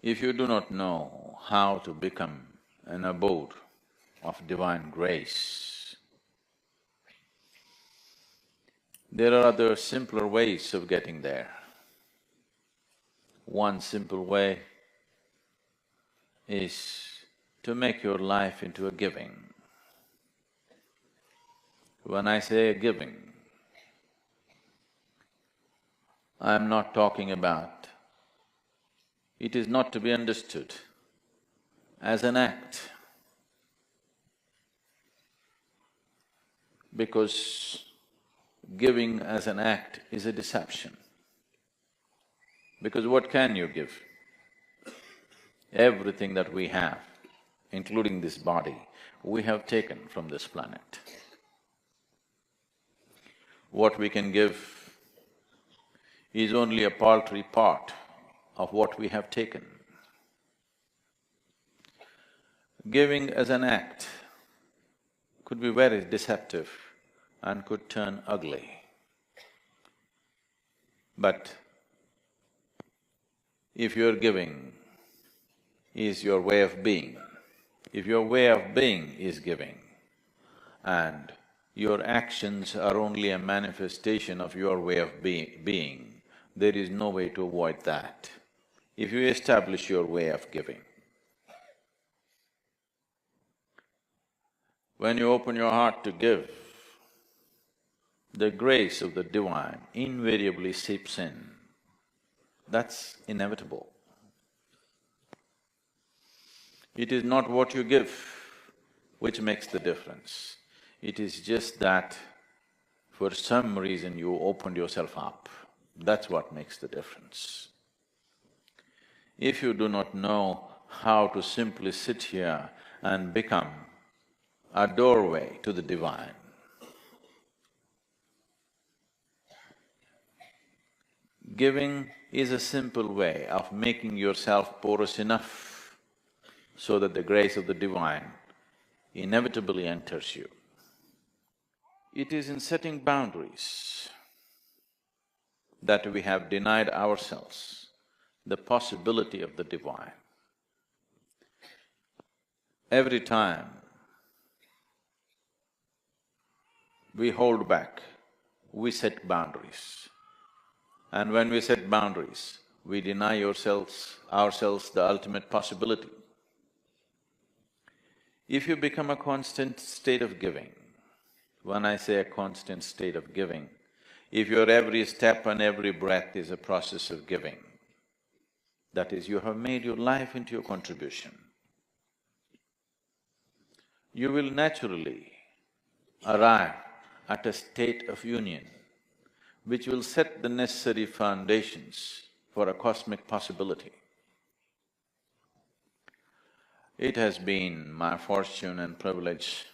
If you do not know how to become an abode of divine grace, there are other simpler ways of getting there. One simple way is to make your life into a giving. When I say giving, I'm not talking about… it is not to be understood as an act, because giving as an act is a deception. Because what can you give? Everything that we have, including this body, we have taken from this planet. What we can give is only a paltry part of what we have taken. Giving as an act could be very deceptive and could turn ugly. But if your giving is your way of being, if your way of being is giving, and your actions are only a manifestation of your way of being, there is no way to avoid that. If you establish your way of giving, when you open your heart to give, the grace of the divine invariably seeps in. That's inevitable. It is not what you give which makes the difference. It is just that for some reason you opened yourself up. That's what makes the difference. If you do not know how to simply sit here and become a doorway to the divine, giving is a simple way of making yourself porous enough so that the grace of the divine inevitably enters you. It is in setting boundaries that we have denied ourselves the possibility of the divine. Every time we hold back, we set boundaries. And when we set boundaries, we deny ourselves the ultimate possibility. If you become a constant state of giving, when I say a constant state of giving, if your every step and every breath is a process of giving, that is, you have made your life into your contribution, you will naturally arrive at a state of union which will set the necessary foundations for a cosmic possibility. It has been my fortune and privilege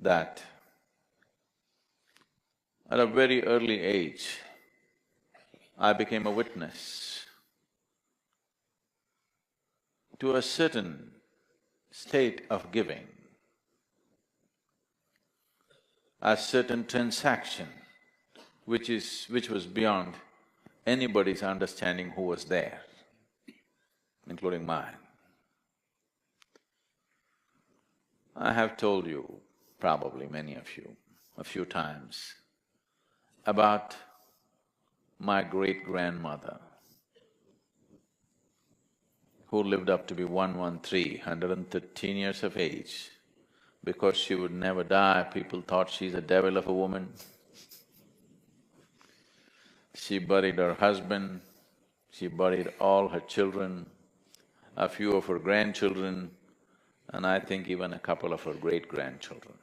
that at a very early age, I became a witness to a certain state of giving, a certain transaction which was beyond anybody's understanding who was there, including mine. I have told you, probably many of you, a few times, about my great-grandmother, who lived up to be 113 years of age. Because she would never die, people thought she's a devil of a woman. She buried her husband, she buried all her children, a few of her grandchildren, and I think even a couple of her great-grandchildren.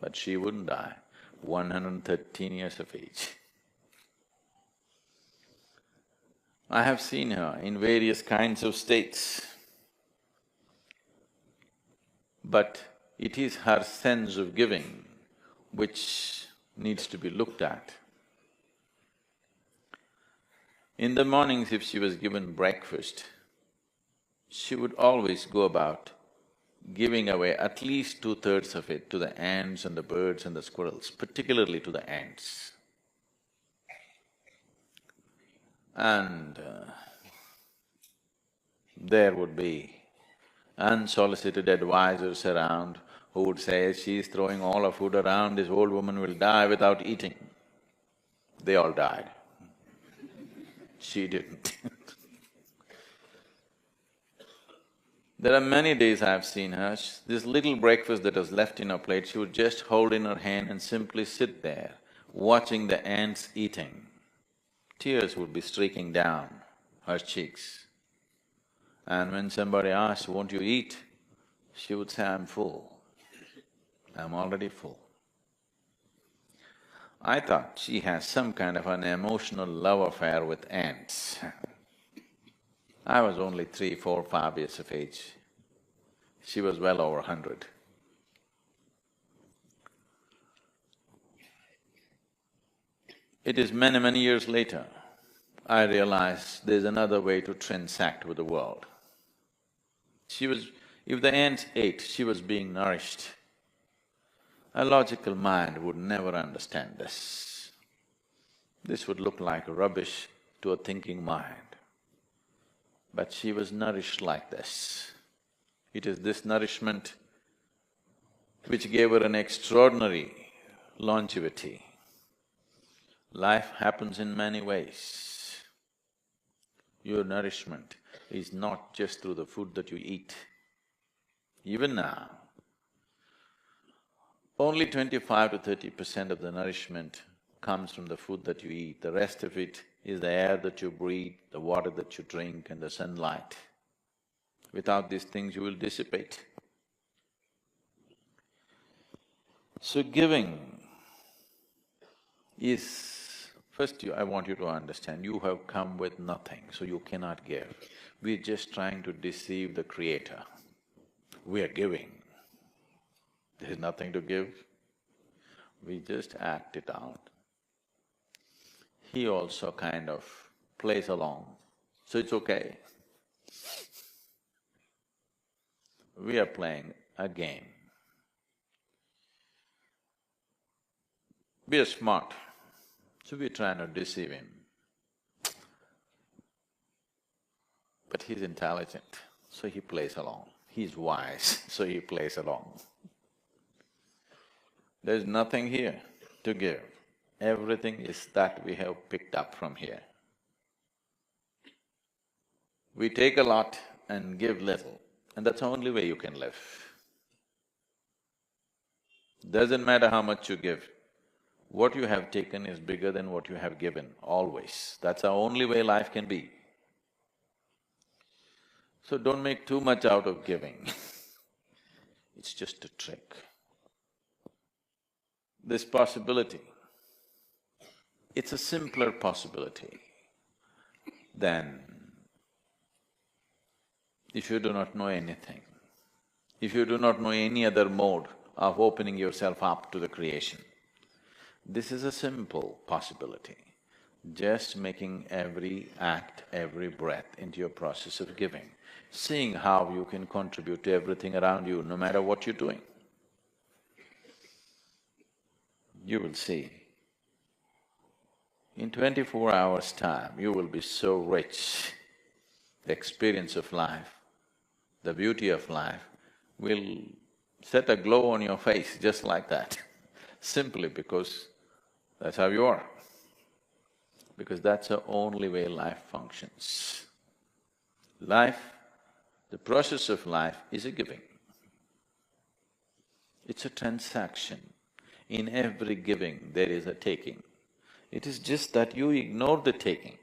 But she wouldn't die, 113 years of age. I have seen her in various kinds of states, but it is her sense of giving which needs to be looked at. In the mornings, if she was given breakfast, she would always go about giving away at least 2/3 of it to the ants and the birds and the squirrels, particularly to the ants. And there would be unsolicited advisors around who would say, she's throwing all her food around, this old woman will die without eating. They all died. She didn't. There are many days I've seen her, this little breakfast that was left in her plate, she would just hold in her hand and simply sit there, watching the ants eating. Tears would be streaking down her cheeks. And when somebody asked, won't you eat? She would say, I'm full. I'm already full. I thought she has some kind of an emotional love affair with ants. I was only 3, 4, 5 years of age. She was well over 100. It is many, many years later, I realized there's another way to transact with the world. If the ants ate, she was being nourished. A logical mind would never understand this. This would look like rubbish to a thinking mind. But she was nourished like this. It is this nourishment which gave her an extraordinary longevity. Life happens in many ways. Your nourishment is not just through the food that you eat. Even now, only 25 to 30% of the nourishment comes from the food that you eat. The rest of it is the air that you breathe, the water that you drink and the sunlight. Without these things, you will dissipate. So giving is… First, I want you to understand, you have come with nothing, so you cannot give. We're just trying to deceive the Creator. We are giving. There's nothing to give. We just act it out. He also kind of plays along, so it's okay. We are playing a game. We are smart, so we're trying to deceive him. But he's intelligent, so he plays along. He's wise, so he plays along. There's nothing here to give. Everything is that we have picked up from here. We take a lot and give little, and that's the only way you can live. Doesn't matter how much you give, what you have taken is bigger than what you have given, always. That's the only way life can be. So don't make too much out of giving. It's just a trick. This possibility, it's a simpler possibility than if you do not know anything, if you do not know any other mode of opening yourself up to the creation. This is a simple possibility, just making every act, every breath into your process of giving, seeing how you can contribute to everything around you, no matter what you're doing. You will see, in 24 hours' time, you will be so rich. The experience of life, the beauty of life will set a glow on your face just like that, simply because that's how you are. Because that's the only way life functions. Life, the process of life is a giving. It's a transaction. In every giving, there is a taking. It is just that you ignore the taking.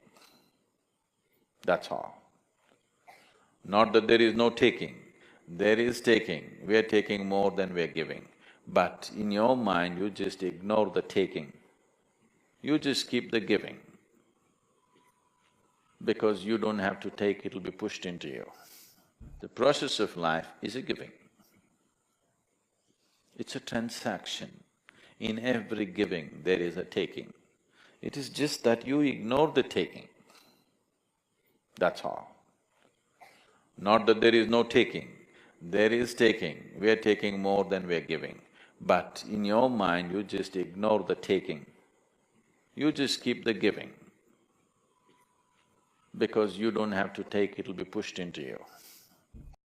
That's all. Not that there is no taking. There is taking. We are taking more than we are giving. But in your mind, you just ignore the taking. You just keep the giving. Because you don't have to take, it'll be pushed into you. The process of life is a giving. It's a transaction. In every giving, there is a taking. It is just that you ignore the taking. That's all. Not that there is no taking. There is taking. We are taking more than we are giving. But in your mind, you just ignore the taking. You just keep the giving. because you don't have to take, it'll be pushed into you.